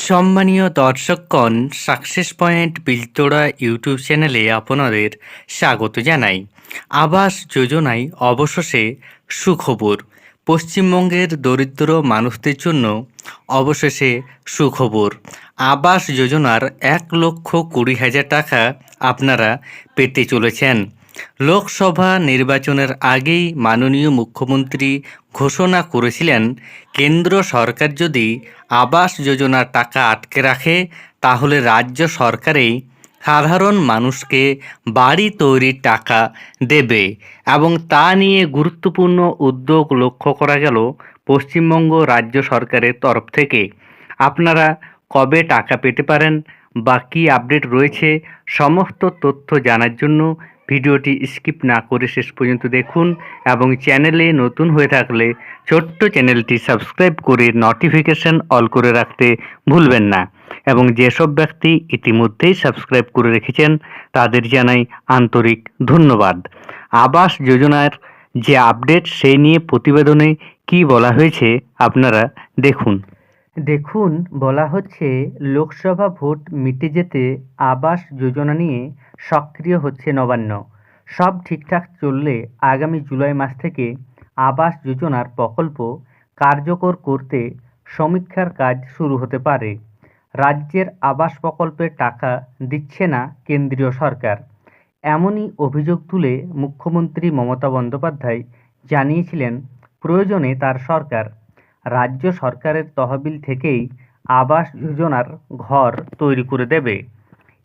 সম্মানীয় দর্শকগণ, success point বিলতোড়া YouTube চ্যানেলে আপনাদের স্বাগত জানাই। আবাস যোজনায় অবশেষে সুখবর। পশ্চিমবঙ্গের দরিদ্র মানুষদের জন্য অবশেষে সুখবর। আবাস যোজনার 1,20,000 টাকা আপনারা পেতে চলেছেন। লোকসভা নির্বাচনের আগেই মাননীয় মুখ্যমন্ত্রী ঘোষণা করেছিলেন, কেন্দ্র সরকার যদি আবাস যোজনার টাকা আটকে রাখে তাহলে রাজ্য সরকারেই সাধারণ মানুষকে বাড়ি তৈরির টাকা দেবে, এবং তা নিয়ে গুরুত্বপূর্ণ উদ্যোগ লক্ষ্য করা গেল পশ্চিমবঙ্গ রাজ্য সরকারের তরফ থেকে। আপনারা কবে টাকা পেতে পারেন বা কী আপডেট রয়েছে, সমস্ত তথ্য জানার জন্য ভিডিওটি স্কিপ না করে শেষ পর্যন্ত দেখুন, এবং চ্যানেলে নতুন হয়ে থাকলে ছোট্ট চ্যানেলটি সাবস্ক্রাইব করে নোটিফিকেশন অল করে রাখতে ভুলবেন না। এবং যেসব ব্যক্তি ইতিমধ্যেই সাবস্ক্রাইব করে রেখেছেন তাদের জানাই আন্তরিক ধন্যবাদ। আবাস যোজনার যে আপডেট সেই নিয়ে প্রতিবেদনে কি বলা হয়েছে আপনারা দেখুন। বলা হচ্ছে, লোকসভা ভোট মিটে যেতে আবাস যোজনা নিয়ে সক্রিয় হচ্ছে নবান্ন। সব ঠিকঠাক চললে আগামী জুলাই মাস থেকে আবাস যোজনার প্রকল্প কার্যকর করতে সমীক্ষার কাজ শুরু হতে পারে। রাজ্যের আবাস প্রকল্পের টাকা দিচ্ছে না কেন্দ্রীয় সরকার, এমনই অভিযোগ তুলে মুখ্যমন্ত্রী মমতা বন্দ্যোপাধ্যায় জানিয়েছিলেন প্রয়োজনে তার সরকার রাজ্য সরকারের তহবিল থেকেই আবাস যোজনার ঘর তৈরি করে দেবে।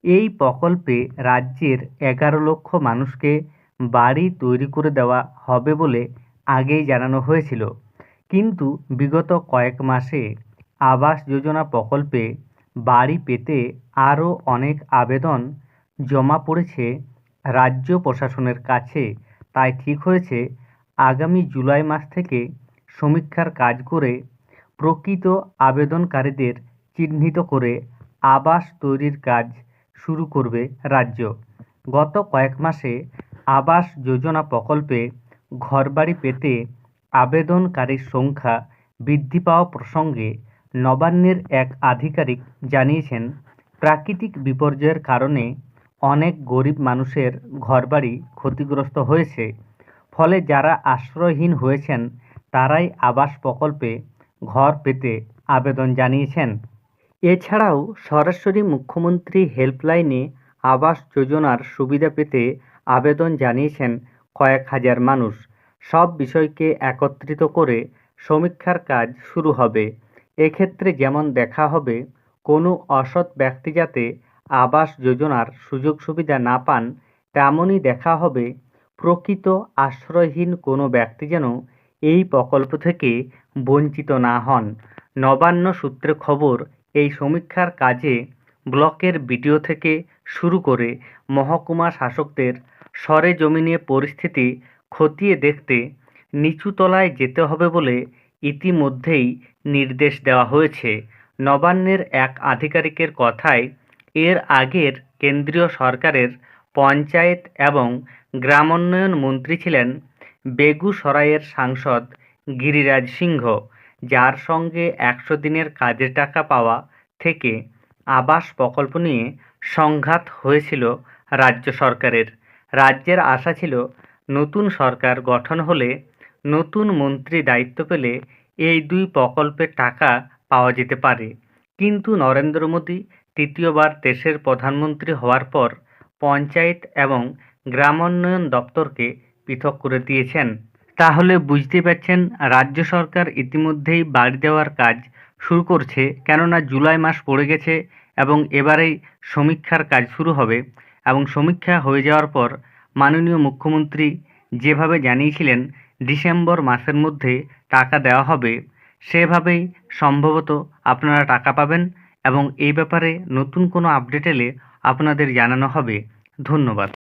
এই প্রকল্পে রাজ্যের 11 লক্ষ মানুষকে বাড়ি তৈরি করে দেওয়া হবে বলে আগেই জানানো হয়েছিল, কিন্তু বিগত কয়েক মাসে আবাস যোজনা প্রকল্পে বাড়ি পেতে আরও অনেক আবেদন জমা পড়েছে রাজ্য প্রশাসনের কাছে। তাই ঠিক হয়েছে আগামী জুলাই মাস থেকে সমীক্ষার কাজ করে প্রকৃত আবেদনকারীদের চিহ্নিত করে আবাস তৈরির কাজ শুরু করবে রাজ্য। গত কয়েক মাসে আবাস যোজনা প্রকল্পে ঘরবাড়ি পেতে আবেদনকারীর সংখ্যা বৃদ্ধি পাওয়া প্রসঙ্গে নবান্নের এক আধিকারিক জানিয়েছেন, প্রাকৃতিক বিপর্যয়ের কারণে অনেক গরিব মানুষের ঘরবাড়ি ক্ষতিগ্রস্ত হয়েছে। ফলে যারা আশ্রয়হীন হয়েছেন তারাই আবাস প্রকল্পে ঘর পেতে আবেদন জানিয়েছেন। এছাড়াও সরাসরি মুখ্যমন্ত্রী হেল্পলাইনে আবাস যোজনার সুবিধা পেতে আবেদন জানিয়েছেন কয়েক হাজার মানুষ। সব বিষয়কে একত্রিত করে সমীক্ষার কাজ শুরু হবে। এক্ষেত্রে যেমন দেখা হবে কোনো অসৎ ব্যক্তি যাতে আবাস যোজনার সুযোগ সুবিধা না পান, তেমনই দেখা হবে প্রকৃত আশ্রয়হীন কোনো ব্যক্তি যেন এই প্রকল্প থেকে বঞ্চিত না হন। নবান্ন সূত্রে খবর, এই সমীক্ষার কাজে ব্লকের বিডিও থেকে শুরু করে মহকুমা শাসকদের সরেজমিনে পরিস্থিতি খতিয়ে দেখতে নিচুতলায় যেতে হবে বলে ইতিমধ্যেই নির্দেশ দেওয়া হয়েছে। নবান্নের এক আধিকারিকের কথায়, এর আগের কেন্দ্রীয় সরকারের পঞ্চায়েত এবং গ্রামোন্নয়ন মন্ত্রী ছিলেন বেগুসরাইয়ের সাংসদ গিরিরাজ সিংহ, যার সঙ্গে 100 দিনের কাজের টাকা পাওয়া থেকে আবাস প্রকল্প নিয়ে সংঘাত হয়েছিল রাজ্য সরকারের। রাজ্যের আশা ছিল নতুন সরকার গঠন হলে, নতুন মন্ত্রী দায়িত্ব পেলে এই দুই প্রকল্পের টাকা পাওয়া যেতে পারে। কিন্তু নরেন্দ্র মোদী তৃতীয়বার দেশের প্রধানমন্ত্রী হওয়ার পর পঞ্চায়েত এবং গ্রামোন্নয়ন দপ্তরকে পৃথক করে দিয়েছেন। তাহলে বুঝতে পারছেন রাজ্য সরকার ইতিমধ্যেই বাড়ি দেওয়ার কাজ শুরু করছে, কেননা জুলাই মাস পড়ে গেছে এবং এবারেই সমীক্ষার কাজ শুরু হবে। এবং সমীক্ষা হয়ে যাওয়ার পর মাননীয় মুখ্যমন্ত্রী যেভাবে জানিয়েছিলেন ডিসেম্বর মাসের মধ্যে টাকা দেওয়া হবে, সেভাবেই সম্ভবত আপনারা টাকা পাবেন, এবং এই ব্যাপারে নতুন কোনো আপডেট এলে আপনাদের জানানো হবে। ধন্যবাদ।